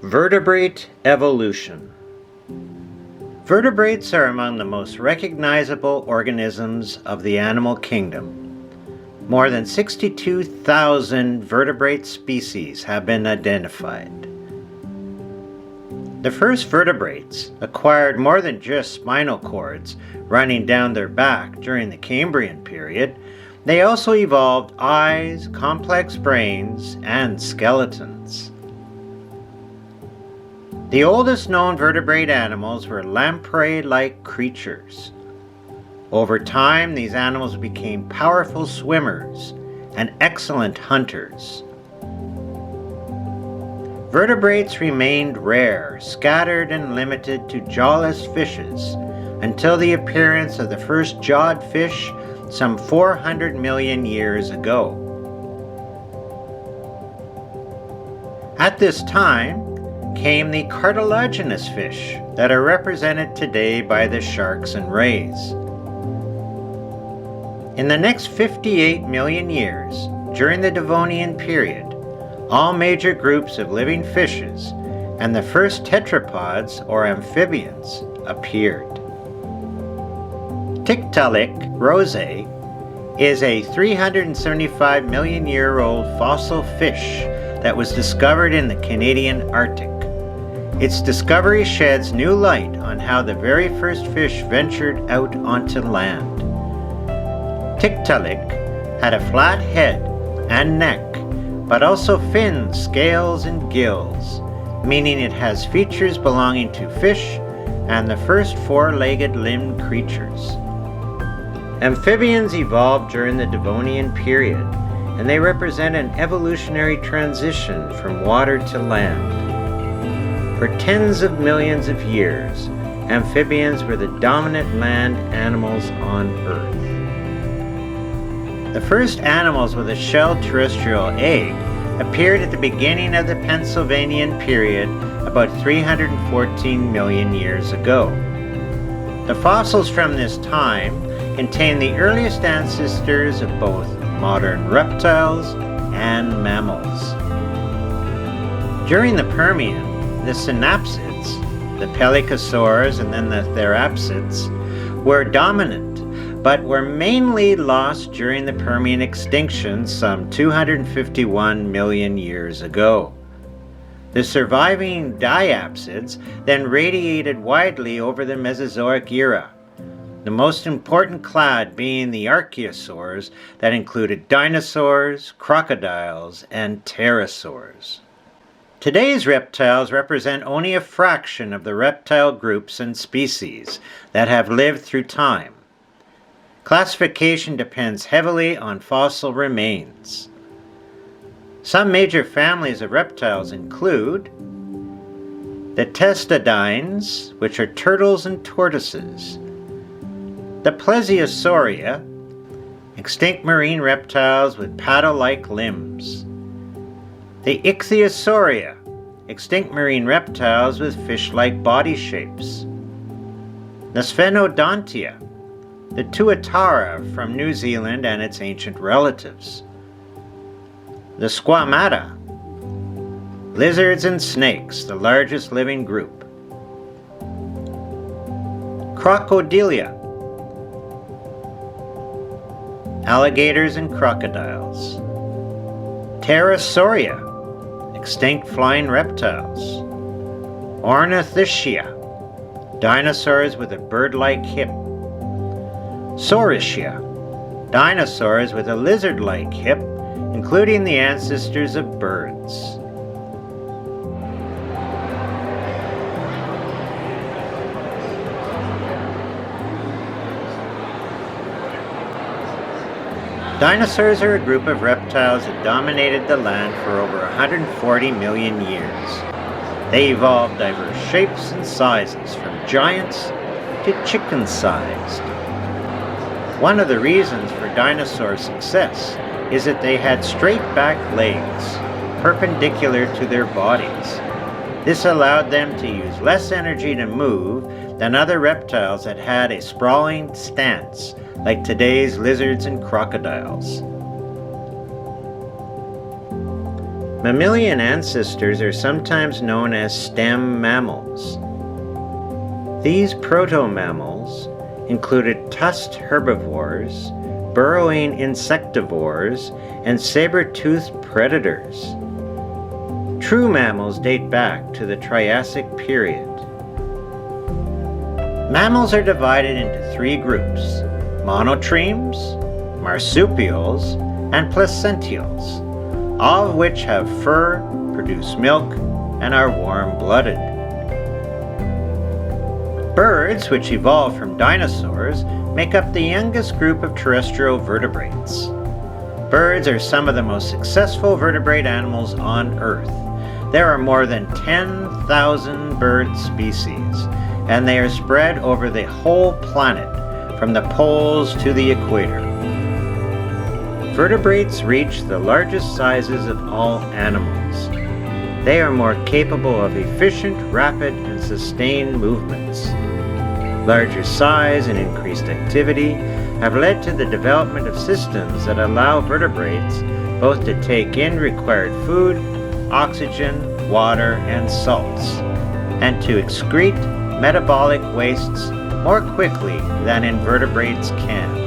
Vertebrate evolution. Vertebrates are among the most recognizable organisms of the animal kingdom. More than 62,000 vertebrate species have been identified. The first vertebrates acquired more than just spinal cords running down their back during the Cambrian period. They also evolved eyes, complex brains, and skeletons. The oldest known vertebrate animals were lamprey-like creatures. Over time, these animals became powerful swimmers and excellent hunters. Vertebrates remained rare, scattered and limited to jawless fishes until the appearance of the first jawed fish some 400 million years ago. At this time came the cartilaginous fish that are represented today by the sharks and rays. In the next 58 million years, during the Devonian period, all major groups of living fishes and the first tetrapods or amphibians appeared. Tiktaalik rosei is a 375 million year old fossil fish that was discovered in the Canadian Arctic. Its discovery sheds new light on how the very first fish ventured out onto land. Tiktaalik had a flat head and neck, but also fins, scales, and gills, meaning it has features belonging to fish and the first four-legged limbed creatures. Amphibians evolved during the Devonian period, and they represent an evolutionary transition from water to land. For tens of millions of years, amphibians were the dominant land animals on Earth. The first animals with a shelled terrestrial egg appeared at the beginning of the Pennsylvanian period about 314 million years ago. The fossils from this time contain the earliest ancestors of both modern reptiles and mammals. During the Permian, the synapsids, the pelycosaurs and then the therapsids, were dominant, but were mainly lost during the Permian extinction some 251 million years ago. The surviving diapsids then radiated widely over the Mesozoic era, the most important clade being the archaeosaurs that included dinosaurs, crocodiles, and pterosaurs. Today's reptiles represent only a fraction of the reptile groups and species that have lived through time. Classification depends heavily on fossil remains. Some major families of reptiles include the testudines, which are turtles and tortoises, the Plesiosauria, extinct marine reptiles with paddle-like limbs, the Ichthyosauria, extinct marine reptiles with fish-like body shapes, the Sphenodontia, the tuatara from New Zealand and its ancient relatives, the Squamata, lizards and snakes, the largest living group, Crocodilia, alligators and crocodiles, Pterosauria, extinct flying reptiles, Ornithischia, dinosaurs with a bird-like hip, Saurischia, dinosaurs with a lizard-like hip, including the ancestors of birds. Dinosaurs are a group of reptiles that dominated the land for over 140 million years. They evolved diverse shapes and sizes, from giants to chicken-sized. One of the reasons for dinosaur success is that they had straight back legs, perpendicular to their bodies. This allowed them to use less energy to move than other reptiles that had a sprawling stance, like today's lizards and crocodiles. Mammalian ancestors are sometimes known as stem mammals. These proto-mammals included tusked herbivores, burrowing insectivores, and saber-toothed predators. True mammals date back to the Triassic period. Mammals are divided into three groups: monotremes, marsupials, and placentials, all of which have fur, produce milk, and are warm-blooded. Birds, which evolved from dinosaurs, make up the youngest group of terrestrial vertebrates. Birds are some of the most successful vertebrate animals on Earth. There are more than 10,000 bird species, and they are spread over the whole planet, from the poles to the equator. Vertebrates reach the largest sizes of all animals. They are more capable of efficient, rapid, and sustained movements. Larger size and increased activity have led to the development of systems that allow vertebrates both to take in required food, oxygen, water, and salts, and to excrete metabolic wastes more quickly than invertebrates can.